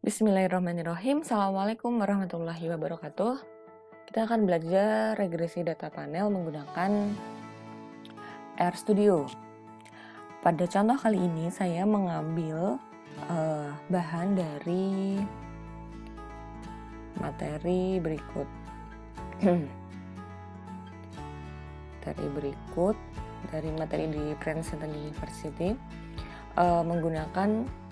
Bismillahirrahmanirrahim. Assalamualaikum warahmatullahi wabarakatuh. Kita akan belajar regresi data panel menggunakan RStudio. Pada contoh kali ini saya mengambil bahan dari materi berikut. Dari materi di Princeton University menggunakan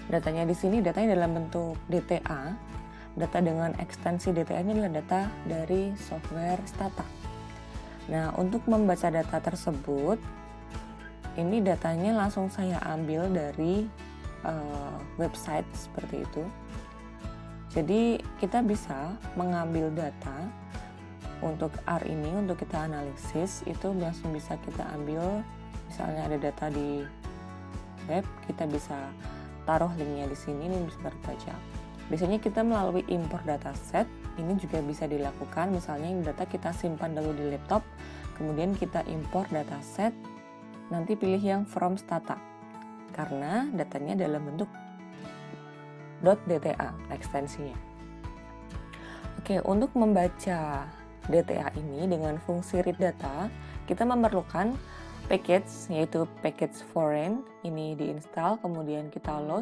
datanya di sini, datanya dalam bentuk DTA. Data dengan ekstensi DTA ini adalah data dari software Stata. Nah, untuk membaca data tersebut, ini datanya langsung saya ambil dari website seperti itu. Jadi kita bisa mengambil data untuk R ini, untuk kita analisis, itu langsung bisa kita ambil. Misalnya ada data di web, kita bisa taruh linknya di sini, ini bisa terbaca. Biasanya kita melalui import dataset, ini juga bisa dilakukan. Misalnya ini data kita simpan dulu di laptop, kemudian kita import dataset, nanti pilih yang from Stata, karena datanya dalam bentuk .dta ekstensinya. Oke, untuk membaca DTA ini dengan fungsi read data, kita memerlukan package, yaitu package foreign. Ini diinstal, kemudian kita load.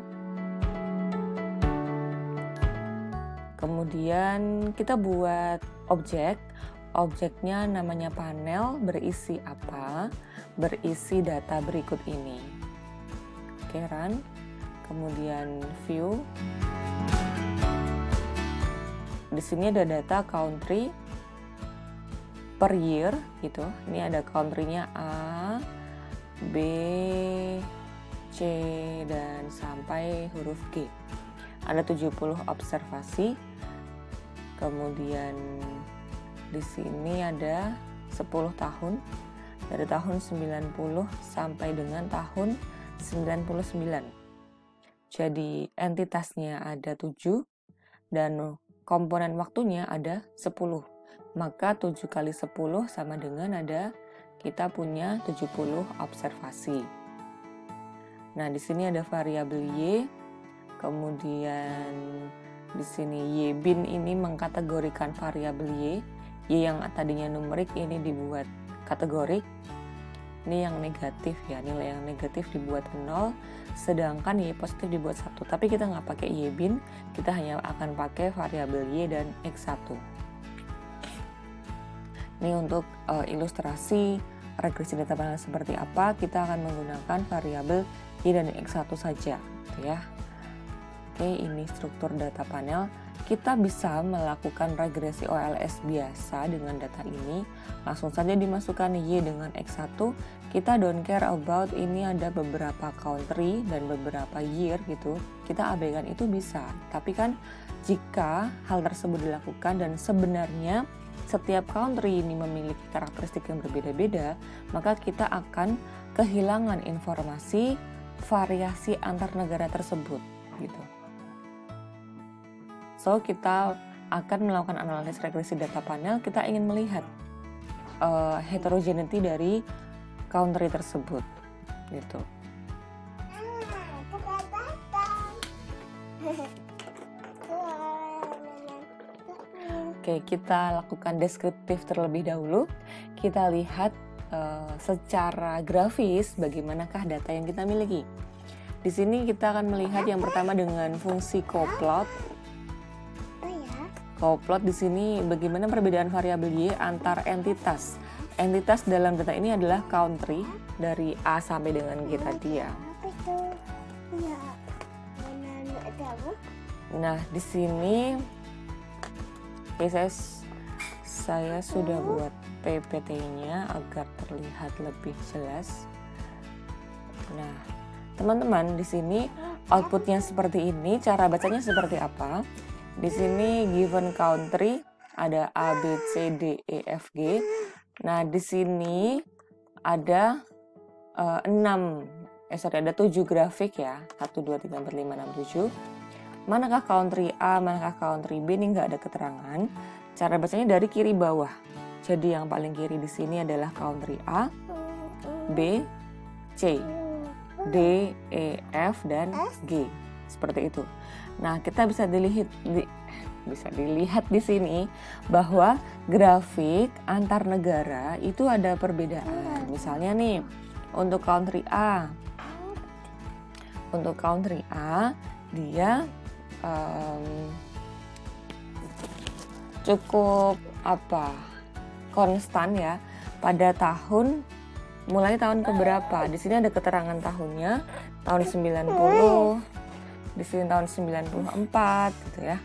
Kemudian kita buat objek. Objeknya namanya panel, berisi apa? Berisi data berikut ini. Oke, run. Kemudian view. Di sini ada data country per year gitu. Ini ada country-nya A, B, C dan sampai huruf G. Ada 70 observasi. Kemudian di sini ada 10 tahun. Dari tahun 90 sampai dengan tahun 99. Jadi entitasnya ada 7 dan komponen waktunya ada 10. Maka 7 kali 10 sama dengan kita punya 70 observasi. Nah, di sini ada variabel Y. Kemudian di sini Y bin ini mengkategorikan variabel Y. Y yang tadinya numerik ini dibuat kategorik. Ini yang negatif ya, nilai yang negatif dibuat 0, sedangkan Y positif dibuat 1. Tapi kita nggak pakai Y bin, kita hanya akan pakai variabel Y dan X1. Ini untuk ilustrasi regresi data panel seperti apa, kita akan menggunakan variabel Y dan X1 saja, gitu ya. Oke, ini struktur data panel. Kita bisa melakukan regresi OLS biasa dengan data ini. Langsung saja dimasukkan Y dengan X1. Kita don't care about ini ada beberapa country dan beberapa year gitu. Kita abaikan itu bisa. Tapi kan jika hal tersebut dilakukan dan sebenarnya setiap country ini memiliki karakteristik yang berbeda-beda, maka kita akan kehilangan informasi variasi antar negara tersebut gitu. So, kita akan melakukan analisis regresi data panel, kita ingin melihat heterogeneity dari country tersebut gitu. Oke, kita lakukan deskriptif terlebih dahulu. Kita lihat secara grafis bagaimanakah data yang kita miliki. Di sini kita akan melihat yang pertama dengan fungsi coplot. Coplot di sini bagaimana perbedaan variabel Y antar entitas. Entitas dalam data ini adalah country dari A sampai dengan G tadi ya. Nah, di sini saya sudah buat PPT-nya agar terlihat lebih jelas. Nah, teman-teman, di sini outputnya seperti ini. Cara bacanya seperti apa? Di sini given country ada A, B, C, D, E, F, G. Nah, di sini ada 7 grafik ya. 1, 2, 3, 4, 5, 6, 7. Manakah country A, manakah country B, ini nggak ada keterangan. Cara bacanya dari kiri bawah. Jadi yang paling kiri di sini adalah country A, B, C. D, E, F, dan G. Seperti itu. Nah, kita bisa dilihat di sini bahwa grafik antar negara itu ada perbedaan. Misalnya nih, untuk country A. Untuk country A, dia cukup konstan ya pada mulai tahun keberapa. Di sini ada keterangan tahunnya, tahun 90, di sini tahun 94 gitu ya.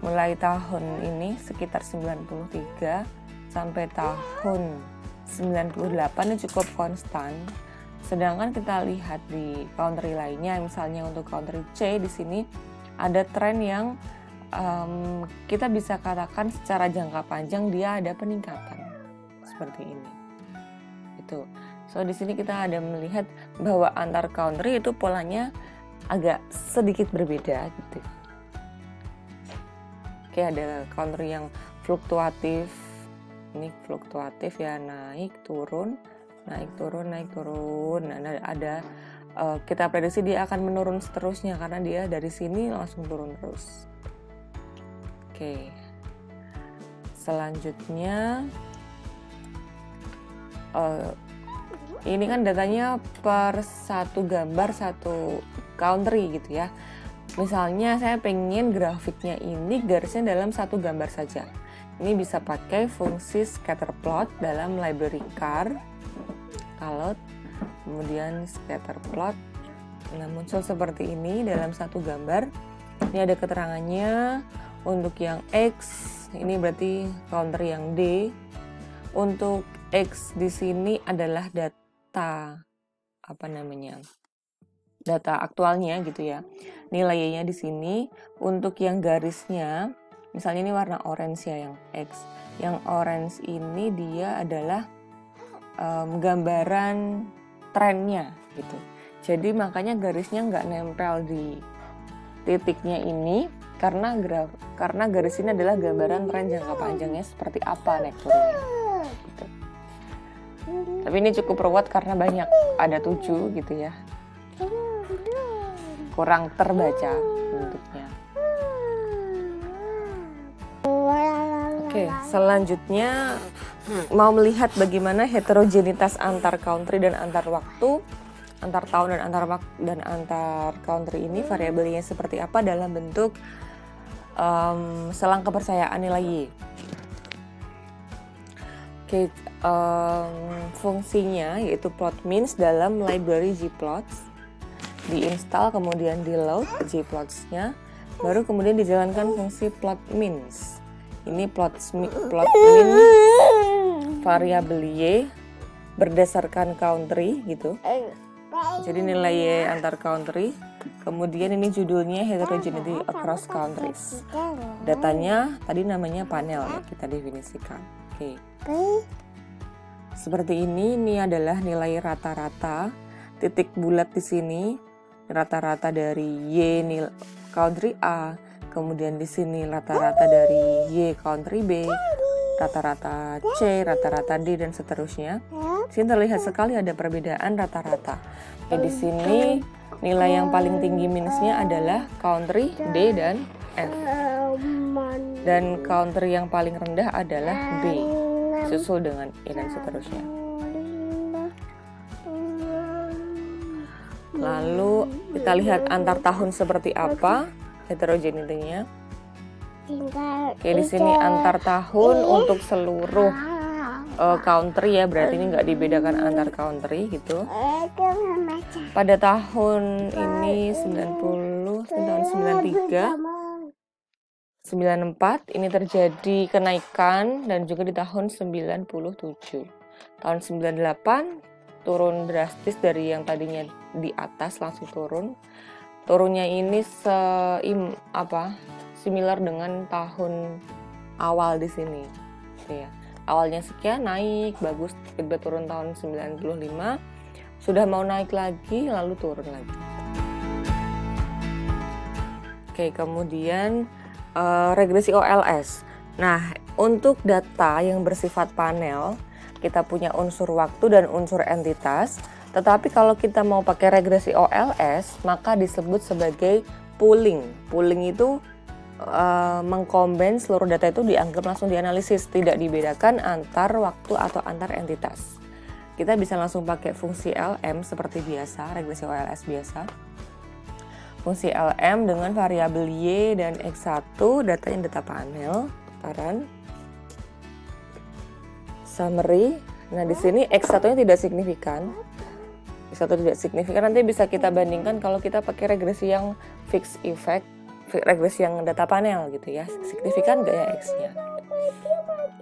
Mulai tahun ini sekitar 93 sampai tahun 98 ini cukup konstan. Sedangkan kita lihat di country lainnya, misalnya untuk country C, di sini ada tren yang kita bisa katakan secara jangka panjang dia ada peningkatan seperti ini. Itu. So di sini kita ada melihat bahwa antar country itu polanya agak sedikit berbeda gitu. Oke, ada country yang fluktuatif. Ini fluktuatif ya, naik turun. Nah, ada kita prediksi dia akan menurun seterusnya karena dia dari sini langsung turun terus. Oke. Selanjutnya ini kan datanya per satu gambar satu country gitu ya. Misalnya saya pengen grafiknya ini garisnya dalam satu gambar saja. Ini bisa pakai fungsi scatter plot dalam library car. Kalau kemudian scatter plot, nah muncul seperti ini dalam satu gambar. Ini ada keterangannya. Untuk yang X, ini berarti country yang D. Untuk X di sini adalah data data aktualnya gitu ya. Nilainya di sini. Untuk yang garisnya, misalnya ini warna orange ya yang X. Yang orange ini dia adalah gambaran trennya gitu. Jadi makanya garisnya nggak nempel di titiknya ini karena garis ini adalah gambaran tren jangka panjangnya seperti apa naik turunnya. Gitu. Tapi ini cukup ruwet karena banyak, ada 7 gitu ya. Kurang terbaca bentuknya. Oke, selanjutnya mau melihat bagaimana heterogenitas antar country dan antar waktu, antar tahun dan antar country ini variabelnya seperti apa dalam bentuk selang kepercayaan nilai Y. Oke, fungsinya yaitu plot means dalam library Gplots, diinstal kemudian di load Gplots-nya, baru kemudian dijalankan fungsi plot means. Ini plot means variabel Y berdasarkan country gitu. Jadi nilai Y antar country. Kemudian ini judulnya heterogeneity across countries. Datanya tadi namanya panel ya, kita definisikan. Oke. Seperti ini adalah nilai rata-rata. Titik bulat di sini rata-rata dari Y country A. Kemudian di sini rata-rata dari Y country B, rata-rata C, rata-rata D dan seterusnya. Di sini terlihat sekali ada perbedaan rata-rata. Di sini nilai yang paling tinggi minusnya adalah country D dan F. Dan country yang paling rendah adalah B, susul dengan E dan seterusnya. Lalu kita lihat antar tahun seperti apa heterogeneity-nya. Oke, di sini antar tahun untuk seluruh country ya, berarti ini nggak dibedakan antar country gitu. Pada tahun ini 90, tahun 93, 94 ini terjadi kenaikan dan juga di tahun 97. Tahun 98 turun drastis dari yang tadinya di atas langsung turun. Turunnya ini similar dengan tahun awal di sini. Ya. Awalnya sekian naik bagus, tiba-tiba turun tahun 95, sudah mau naik lagi lalu turun lagi. Oke, kemudian regresi OLS. Nah, untuk data yang bersifat panel, kita punya unsur waktu dan unsur entitas. Tetapi kalau kita mau pakai regresi OLS, maka disebut sebagai pooling. Pooling itu mengcombine seluruh data itu dianggap langsung dianalisis, tidak dibedakan antar waktu atau antar entitas. Kita bisa langsung pakai fungsi LM seperti biasa, regresi OLS biasa. Fungsi LM dengan variabel Y dan X1, datanya data panel, taran, summary. Nah, di sini X1-nya tidak signifikan. X1 tidak signifikan, nanti bisa kita bandingkan kalau kita pakai regresi yang fixed effect, regresi yang data panel gitu ya, signifikan gak ya X-nya?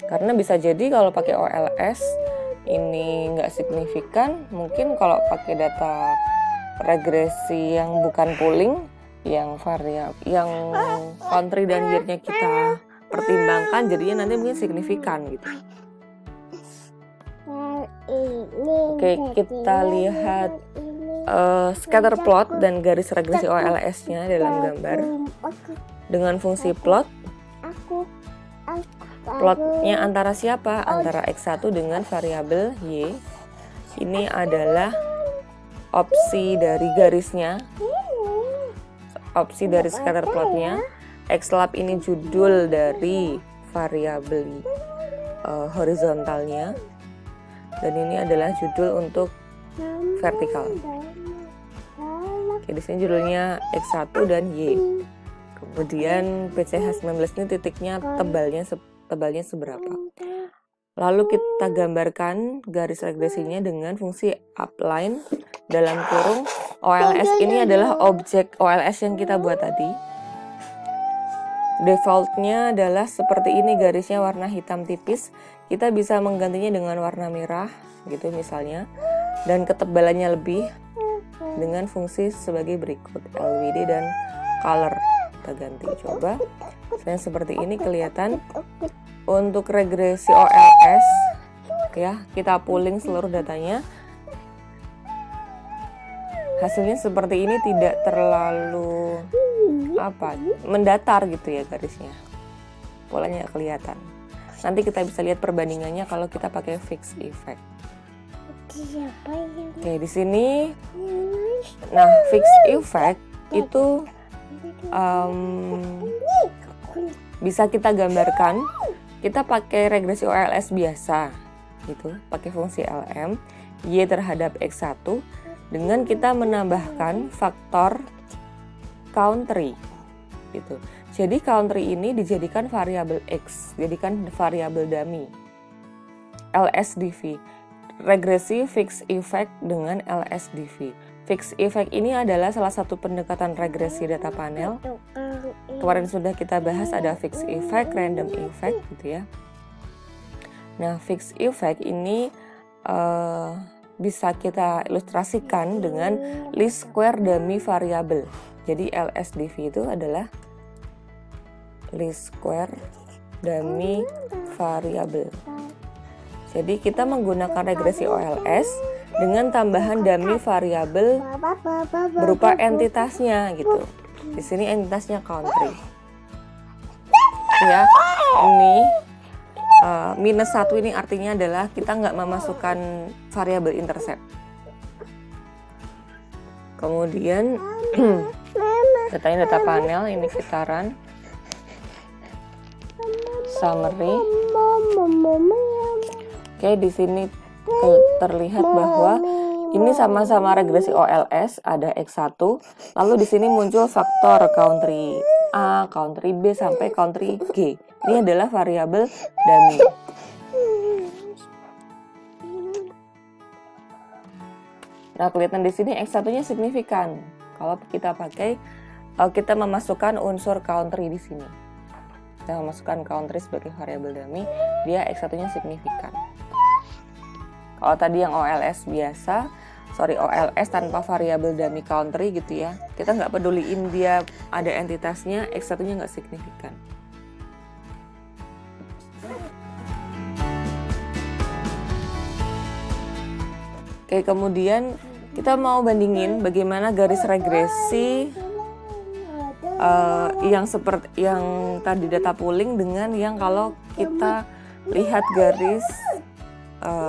Karena bisa jadi kalau pakai OLS ini nggak signifikan, mungkin kalau pakai data regresi yang bukan pooling, yang variabel, yang country dan year-nya kita pertimbangkan, jadinya nanti mungkin signifikan gitu. Oke, kita lihat scatter plot dan garis regresi OLS-nya dalam gambar. Dengan fungsi plot, plotnya antara siapa? Antara X1 dengan variabel Y. Ini adalah opsi dari garisnya, opsi dari scatter plotnya. Xlab ini judul dari variabel horizontalnya, dan ini adalah judul untuk vertikal. Oke, di sini judulnya X1 dan Y. Kemudian PCH19 ini titiknya tebalnya seberapa. Lalu kita gambarkan garis regresinya dengan fungsi upline dalam kurung OLS. Ini adalah objek OLS yang kita buat tadi. Defaultnya adalah seperti ini, garisnya warna hitam tipis. Kita bisa menggantinya dengan warna merah gitu misalnya, dan ketebalannya lebih dengan fungsi sebagai berikut, LWD dan color. Kita ganti, coba yang seperti ini kelihatan. Untuk regresi OLS ya, kita pooling seluruh datanya, hasilnya seperti ini, tidak terlalu mendatar gitu ya garisnya, polanya kelihatan. Nanti kita bisa lihat perbandingannya kalau kita pakai fixed effect. Oke, di sini, nah fixed effect itu bisa kita gambarkan. Kita pakai regresi OLS biasa gitu, pakai fungsi LM Y terhadap X1 dengan kita menambahkan faktor country gitu. Jadi country ini dijadikan variabel X, jadikan variabel dummy. LSDV, regresi fixed effect dengan LSDV. Fixed effect ini adalah salah satu pendekatan regresi data panel. Kemarin sudah kita bahas ada fixed effect, random effect gitu ya. Nah, fixed effect ini bisa kita ilustrasikan dengan least square dummy variable. Jadi LSDV itu adalah least square dummy variable. Jadi kita menggunakan regresi OLS dengan tambahan dummy variabel berupa entitasnya gitu. Di sini entitasnya country. Ya, ini -1 ini artinya adalah kita nggak memasukkan variabel intercept. Kemudian datanya data panel, ini sekitaran, summary. Oke, di sini terlihat bahwa ini sama-sama regresi OLS, ada X1, lalu di sini muncul faktor country A, country B sampai country G. Ini adalah variabel dummy. Nah, kelihatan di sini X1-nya signifikan. Kalau kita pakai, kita memasukkan unsur country di sini. Kita memasukkan country sebagai variabel dummy, dia X1-nya signifikan. Kalau tadi yang OLS biasa, OLS tanpa variabel dummy country gitu ya, kita nggak peduliin dia ada entitasnya, X1-nya nggak signifikan. Oke, kemudian kita mau bandingin bagaimana garis regresi yang seperti yang tadi data pooling dengan yang kalau kita lihat garis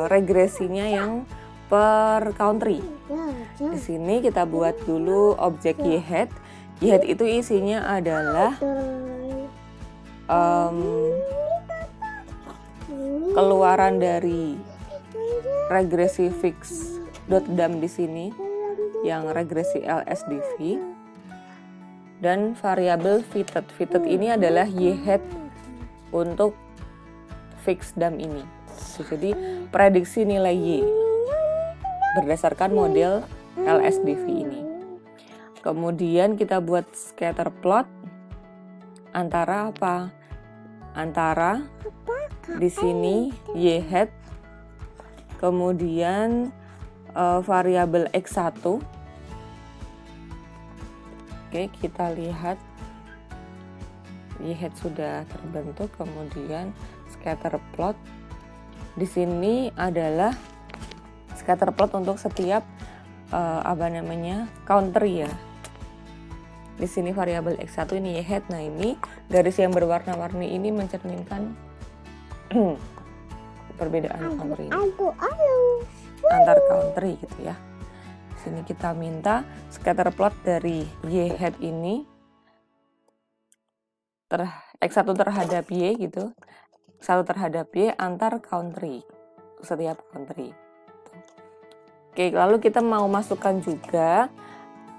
regresinya yang per country. Di sini kita buat dulu objek yHead. yHead itu isinya adalah keluaran dari regresi fix.dam di sini yang regresi LSDV dan variabel fitted. Fitted ini adalah yHead untuk fix.dam ini. Jadi prediksi nilai Y berdasarkan model LSDV ini. Kemudian kita buat scatter plot antara apa? Antara di sini yHead, kemudian variabel X1. Oke, kita lihat yHead sudah terbentuk, kemudian scatter plot. Di sini adalah scatter plot untuk setiap country ya. Di sini variabel X1 ini yHead. Nah, ini garis yang berwarna-warni ini mencerminkan perbedaan country ini. Antar country gitu ya. Di sini kita minta scatter plot dari yHead ini X1 terhadap Y gitu. X1 terhadap Y antar country, setiap country. Oke, lalu kita mau masukkan juga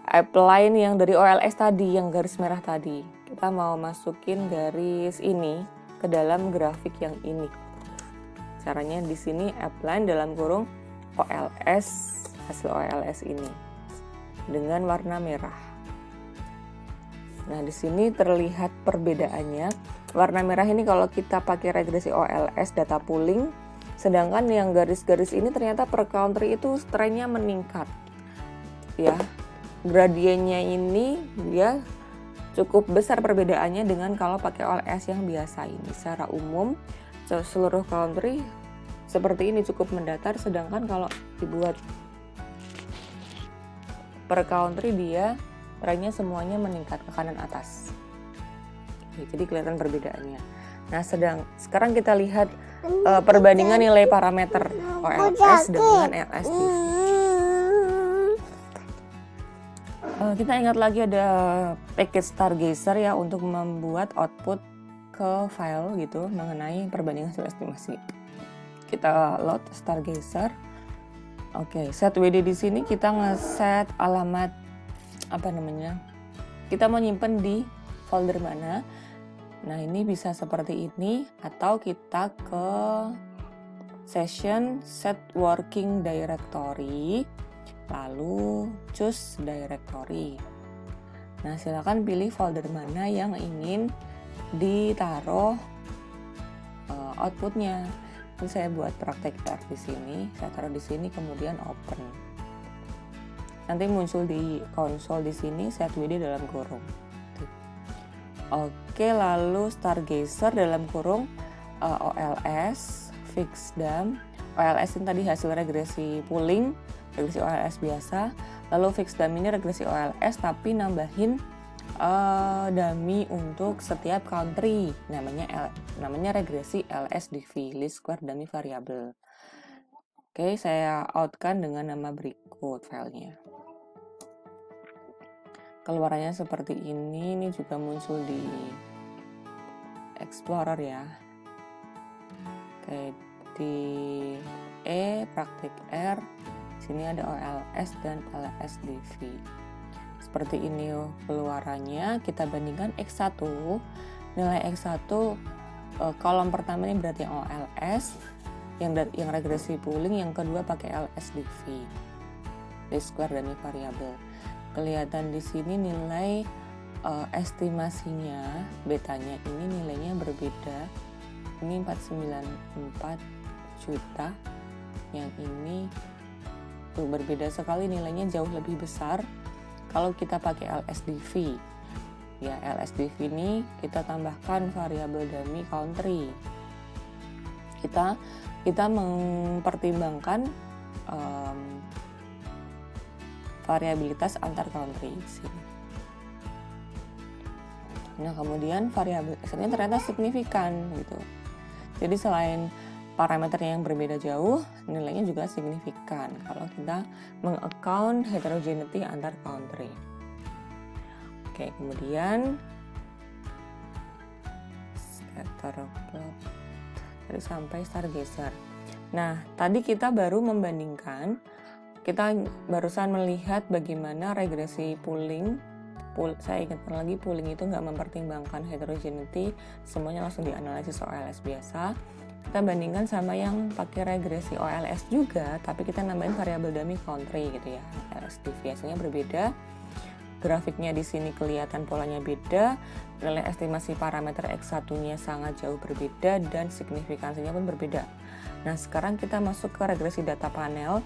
appline yang dari OLS tadi, yang garis merah tadi. Kita mau masukin garis ini ke dalam grafik yang ini. Caranya di sini appline dalam kurung OLS, hasil OLS ini dengan warna merah. Nah, di sini terlihat perbedaannya. Warna merah ini kalau kita pakai regresi OLS data pooling, sedangkan yang garis-garis ini ternyata per country itu trennya meningkat. Ya, gradiennya ini dia cukup besar perbedaannya dengan kalau pakai OLS yang biasa ini. Secara umum seluruh country seperti ini cukup mendatar, sedangkan kalau dibuat per country dia trennya semuanya meningkat ke kanan atas. Oke, jadi kelihatan perbedaannya. Nah, sekarang kita lihat perbandingan nilai parameter OLS dengan LSDV. Kita ingat lagi ada package Stargazer ya untuk membuat output ke file gitu mengenai perbandingan hasil estimasi. Kita load Stargazer. Oke, set WD di sini kita ngeset alamat kita mau nyimpen di folder mana. Nah, ini bisa seperti ini atau kita ke session set working directory lalu choose directory. Nah, silakan pilih folder mana yang ingin ditaruh outputnya. Ini saya buat praktek di sini, saya taruh di sini kemudian open. Nanti muncul di konsol di sini set WD dalam kurung. Oke, lalu Stargazer dalam kurung OLS fix.dam. OLS ini tadi hasil regresi pooling, regresi OLS biasa. Lalu fix.dam ini regresi OLS tapi nambahin dummy untuk setiap country. Namanya regresi LSDV, list square dummy variable. Oke, saya outkan dengan nama berikut filenya. Keluarannya seperti ini juga muncul di Explorer ya. Oke, di praktik R, sini ada OLS dan LSDV. Seperti ini keluarannya, kita bandingkan X1, nilai X1 kolom pertama ini berarti yang OLS, yang regresi pooling, yang kedua pakai LSDV, least square dummy variable. Kelihatan di sini nilai estimasinya, betanya ini nilainya berbeda. Ini 494 juta, yang ini tuh berbeda sekali, nilainya jauh lebih besar kalau kita pakai LSDV. Ya, LSDV ini kita tambahkan variabel dummy country. Kita mempertimbangkan variabilitas antar country di sini. Nah, kemudian variabel X-nya ternyata signifikan gitu. Jadi selain parameternya yang berbeda jauh, nilainya juga signifikan kalau kita mengaccount heterogeneity antar country. Oke, kemudian scatter plot tadi sampai Stargazer. Nah, tadi kita baru membandingkan, kita barusan melihat bagaimana regresi pooling. Saya ingatkan lagi, pooling itu nggak mempertimbangkan heterogeneity, semuanya langsung dianalisis OLS biasa. Kita bandingkan sama yang pakai regresi OLS juga, tapi kita nambahin variabel dummy country gitu ya. OLS deviasinya berbeda, grafiknya di sini kelihatan polanya beda, nilai estimasi parameter X1-nya sangat jauh berbeda, dan signifikansinya pun berbeda. Nah, sekarang kita masuk ke regresi data panel.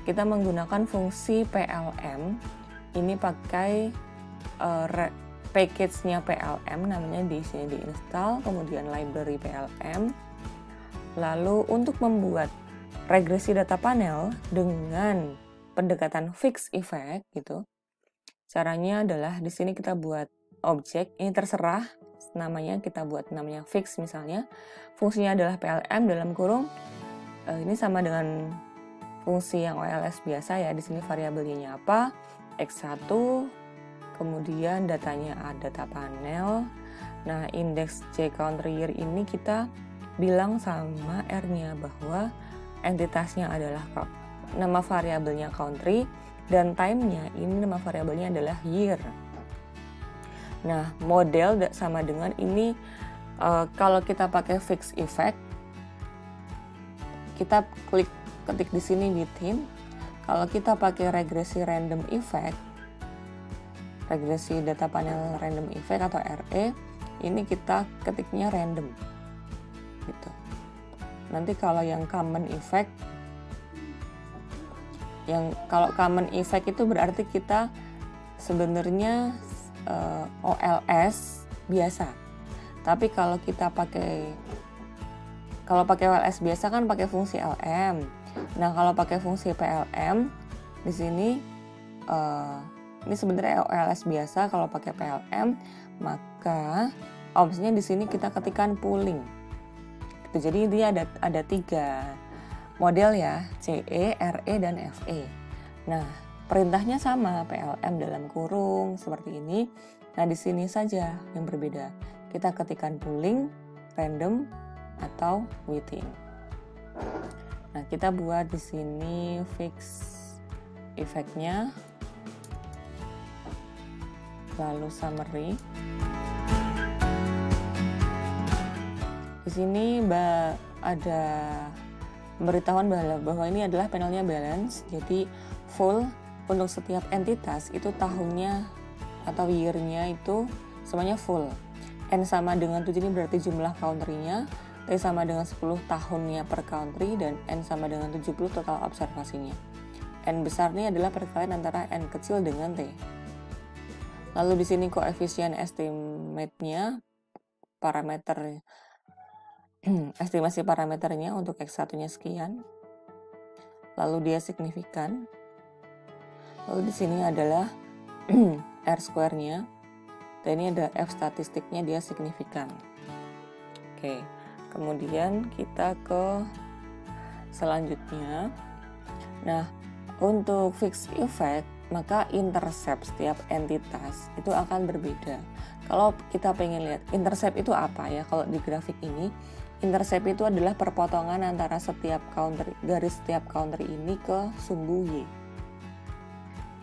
Kita menggunakan fungsi PLM, ini pakai package-nya PLM, namanya di sini diinstal, kemudian library PLM. Lalu untuk membuat regresi data panel dengan pendekatan fixed effect gitu, caranya adalah di sini kita buat objek, ini terserah namanya, kita buat namanya fix misalnya, fungsinya adalah PLM dalam kurung, ini sama dengan fungsi yang OLS biasa ya, di sini variabelnya apa, X1, kemudian datanya ada data panel. Nah, indeks J country year ini kita bilang sama R-nya bahwa entitasnya adalah nama variabelnya country, dan time-nya ini nama variabelnya adalah year. Nah, model sama dengan ini, kalau kita pakai fixed effect, kita ketik di sini within. Kalau kita pakai regresi random effect, regresi data panel random effect atau RE, ini kita ketiknya random gitu. Nanti kalau yang common effect, kalau common effect itu berarti kita sebenarnya OLS biasa. Tapi kalau kita pakai OLS biasa kan pakai fungsi LM. Nah, kalau pakai fungsi PLM di sini ini sebenarnya OLS biasa. Kalau pakai PLM, maka opsinya di sini kita ketikkan pooling. Jadi dia ada 3 model ya, CE, RE, dan FE. Nah, perintahnya sama, PLM dalam kurung seperti ini. Nah, di sini saja yang berbeda. Kita ketikkan pooling, random, atau within. Nah, kita buat di sini fix effect-nya, lalu summary. Di sini ada pemberitahuan bahwa ini adalah panelnya balance, jadi full untuk setiap entitas itu tahunnya atau year-nya itu semuanya full. N sama dengan 7 ini berarti jumlah country-nya, T sama dengan 10 tahunnya per country, dan N sama dengan 70 total observasinya. N besar ini adalah perkalian antara N kecil dengan T. Lalu di sini koefisien estimate-nya, parameter estimasi parameternya untuk X1-nya sekian. Lalu dia signifikan. Lalu di sini adalah R square-nya. Dan ini ada F statistiknya, dia signifikan. Oke, kemudian kita ke selanjutnya. Nah, untuk fixed effect, maka intercept setiap entitas itu akan berbeda. Kalau kita pengen lihat intercept itu apa ya, kalau di grafik ini, intercept itu adalah perpotongan antara setiap country, garis setiap country ini ke sumbu Y.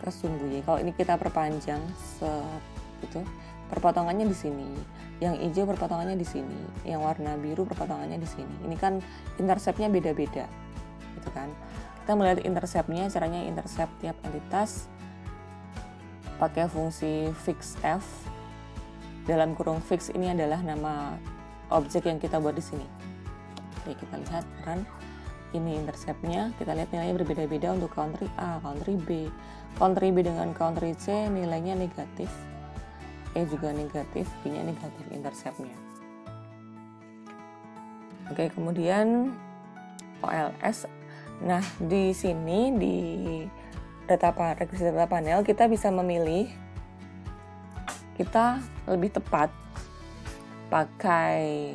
Ke sumbu Y. Kalau ini kita perpanjang gitu, perpotongannya di sini. Yang hijau perpotongannya di sini. Yang warna biru perpotongannya di sini. Ini kan interceptnya beda-beda. Gitu kan. Kita melihat interceptnya, caranya intercept tiap entitas pakai fungsi fix F. Dalam kurung fix ini adalah nama objek yang kita buat di sini. Oke, kita lihat run. Ini interceptnya, kita lihat nilainya berbeda-beda untuk country A, country B. Country B dengan country C nilainya negatif. E juga negatif, B-nya negatif interceptnya. Oke, kemudian OLS. Nah, di sini di regresi data panel kita bisa memilih, kita lebih tepat pakai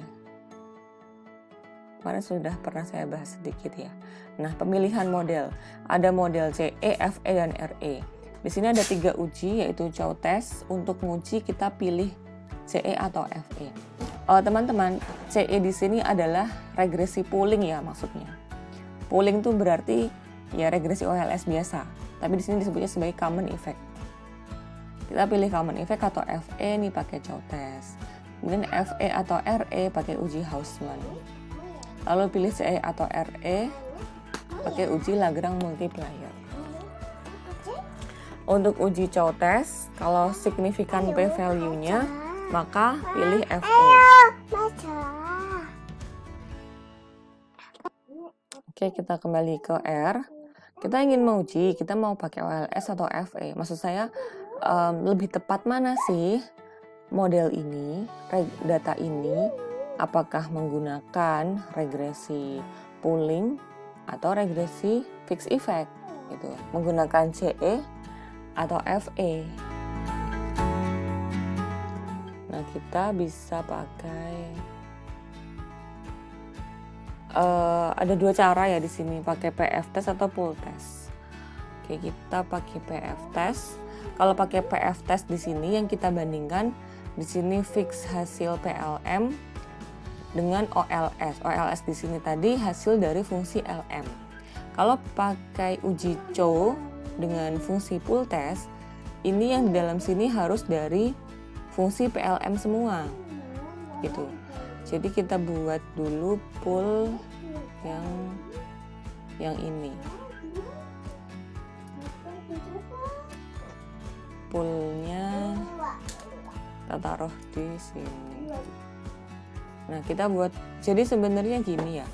Kemarin sudah pernah saya bahas sedikit ya. Nah, pemilihan model. Ada model CE, FE, dan RE. Di sini ada 3 uji, yaitu Chow test. Untuk menguji kita pilih CE atau FE. Teman-teman, CE di sini adalah regresi pooling ya maksudnya. Pooling itu berarti ya regresi OLS biasa, tapi di sini disebutnya sebagai common effect. Kita pilih common effect atau FE nih pakai Chow test. Kemudian FE atau RE pakai uji Hausman. Lalu pilih CE atau RE pakai uji Lagrange multiplier. Untuk uji Chow test, kalau signifikan p-value-nya maka pilih FE. Oke, kita kembali ke R. Kita ingin menguji, kita mau pakai OLS atau FE. Maksud saya, lebih tepat mana sih model ini, data ini, apakah menggunakan regresi pooling atau regresi fixed effect, gitu. Menggunakan CE atau FE. Nah, kita bisa pakai ada 2 cara ya di sini, pakai PF test atau pool test. Oke, kita pakai PF test. Kalau pakai PF test di sini yang kita bandingkan di sini fix hasil PLM dengan OLS. OLS di sini tadi hasil dari fungsi LM. Kalau pakai uji Chow dengan fungsi pool test, ini yang di dalam sini harus dari fungsi PLM semua, gitu. Jadi kita buat dulu pool yang ini. Poolnya kita taruh di sini. Nah, kita buat, jadi sebenarnya gini ya,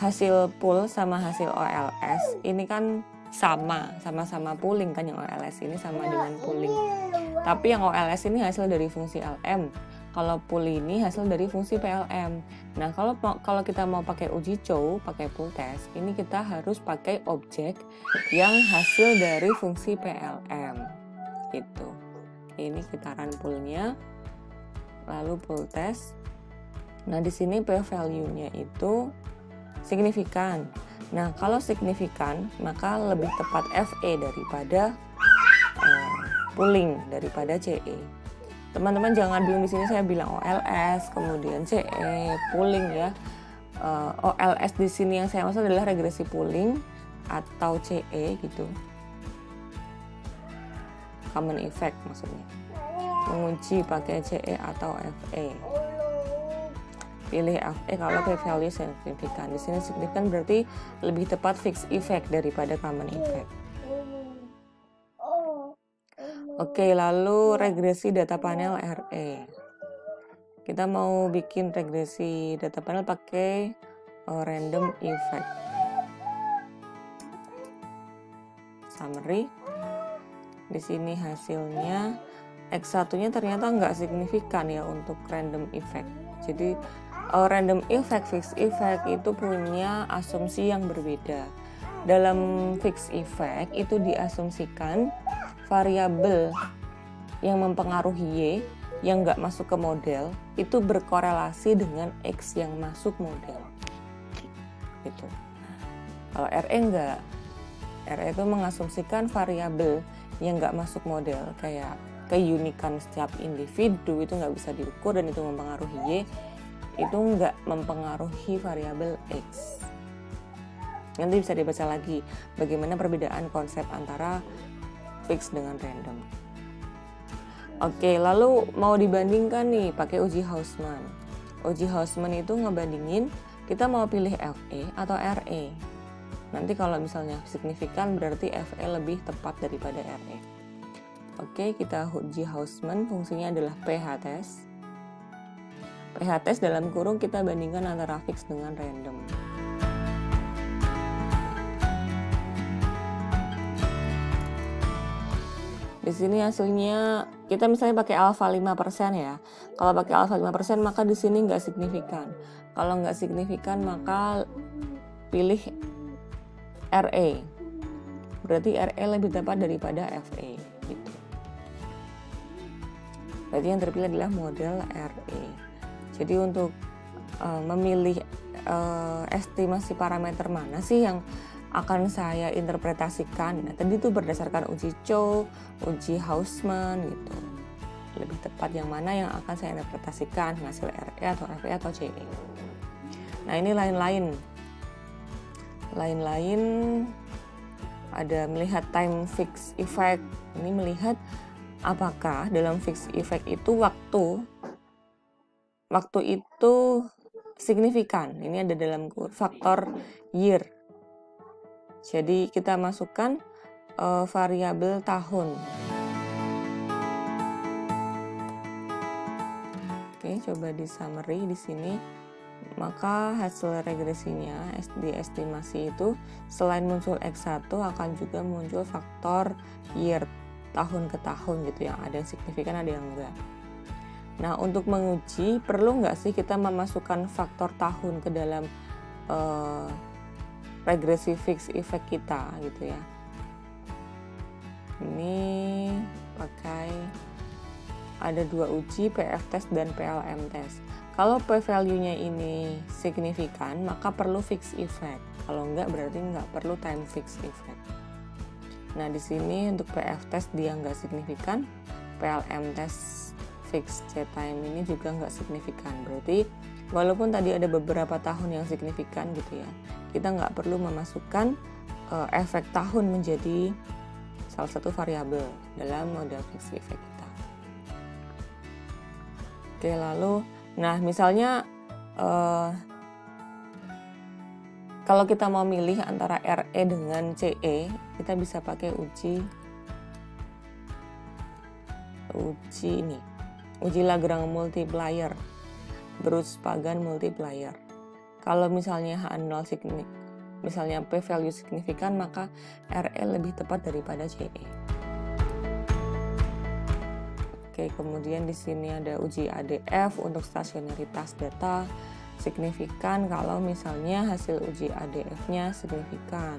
hasil pool sama hasil OLS ini kan sama-sama pooling kan, yang OLS ini sama dengan pooling. Tapi yang OLS ini hasil dari fungsi LM. Kalau pool ini hasil dari fungsi PLM. Nah, kalau kita mau pakai uji Chow, pakai pool test, ini kita harus pakai objek yang hasil dari fungsi PLM. Gitu. Ini getaran poolnya, lalu pool test. Nah, di sini p-value-nya itu signifikan. Nah, kalau signifikan, maka lebih tepat FE daripada pooling, daripada CE. Teman-teman jangan bingung, di sini saya bilang OLS, kemudian CE, pooling ya. OLS di sini yang saya maksud adalah regresi pooling atau CE gitu. Common effect maksudnya. Menguji pakai CE atau FE. Pilih FE kalau p-value signifikan. Di sini signifikan berarti lebih tepat fixed effect daripada common effect. Oke, lalu regresi data panel RE. Kita mau bikin regresi data panel pakai random effect. Summary. Di sini hasilnya X1-nya ternyata nggak signifikan ya untuk random effect. Jadi random effect, fixed effect itu punya asumsi yang berbeda. Dalam fixed effect itu diasumsikan variabel yang mempengaruhi Y yang nggak masuk ke model itu berkorelasi dengan X yang masuk model. Gitu. Kalau RE enggak. RE itu mengasumsikan variabel yang nggak masuk model, kayak keunikan setiap individu itu nggak bisa diukur dan itu mempengaruhi Y, itu nggak mempengaruhi variabel X. Nanti bisa dibaca lagi bagaimana perbedaan konsep antara fix dengan random. Oke, lalu mau dibandingkan nih pakai uji Hausman. Uji Hausman itu ngebandingin kita mau pilih FE atau RE. Nanti kalau misalnya signifikan berarti FE lebih tepat daripada RE. Oke, kita uji Hausman, fungsinya adalah pH test. pH test dalam kurung kita bandingkan antara fix dengan random. Di sini hasilnya kita misalnya pakai alfa 5% ya. Kalau pakai alfa 5% maka di sini nggak signifikan. Kalau nggak signifikan maka pilih RE. Berarti RE lebih tepat daripada FE gitu. Berarti yang terpilih adalah model RE. Jadi untuk memilih estimasi parameter mana sih yang akan saya interpretasikan. Nah, tadi itu berdasarkan uji Chow, uji Hausman gitu. Lebih tepat yang mana yang akan saya interpretasikan, hasil RE atau FE atau CE. Nah, ini lain-lain ada melihat time fixed effect. Ini melihat apakah dalam fixed effect itu waktu itu signifikan. Ini ada dalam faktor year. Jadi kita masukkan variabel tahun. Oke, coba di summary di sini. Maka hasil regresinya di estimasi itu selain muncul X1 akan juga muncul faktor year, tahun ke tahun gitu, yang ada yang signifikan ada yang enggak. Nah, untuk menguji perlu nggak sih kita memasukkan faktor tahun ke dalam regresi fixed effect kita gitu ya. Ini pakai ada 2 uji, PF test dan PLM test. Kalau p-value-nya ini signifikan, maka perlu fixed effect. Kalau enggak, berarti enggak perlu time fixed effect. Nah, di sini untuk PF test dia enggak signifikan, PLM test fixed C time ini juga enggak signifikan. Berarti walaupun tadi ada beberapa tahun yang signifikan gitu ya, kita enggak perlu memasukkan efek tahun menjadi salah satu variabel dalam model fixed effect kita. Oke, lalu nah, misalnya kalau kita mau milih antara RE dengan CE, kita bisa pakai uji Lagrange multiplier, Bruce-Pagan multiplier. Kalau misalnya H0 misalnya p-value signifikan, maka RE lebih tepat daripada CE. Oke, kemudian di sini ada uji ADF untuk stasionaritas data signifikan kalau misalnya hasil uji ADF-nya signifikan.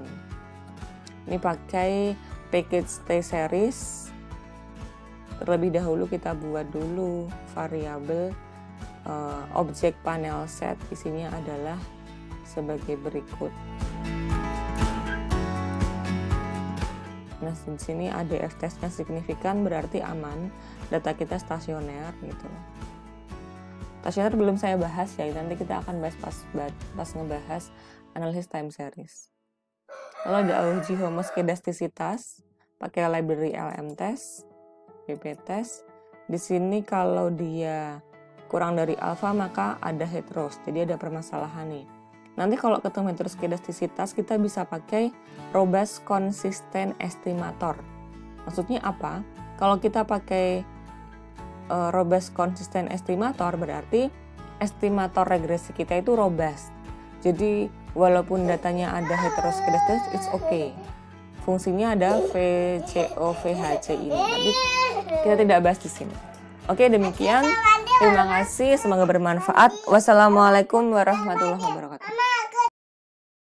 Ini pakai package T-series. Terlebih dahulu kita buat dulu variabel objek panel set, isinya adalah sebagai berikut. Nah, di sini ADF testnya signifikan berarti aman, data kita stasioner gitu. Stasioner belum saya bahas ya, nanti kita akan bahas pas ngebahas analisis time series. Lalu ada uji homoskedastisitas, pakai library LM test, PP test. Di sini kalau dia kurang dari alfa maka ada heteros, jadi ada permasalahan nih. Nanti kalau ketemu heteroskedastisitas kita bisa pakai robust consistent estimator. Maksudnya apa? Kalau kita pakai robust consistent estimator berarti estimator regresi kita itu robust. Jadi walaupun datanya ada heteroskedastisitas, it's okay. Fungsinya ada VCO VHC ini. Tapi kita tidak bahas di sini. Oke, demikian. Terima kasih, semoga bermanfaat. Wassalamualaikum warahmatullahi wabarakatuh.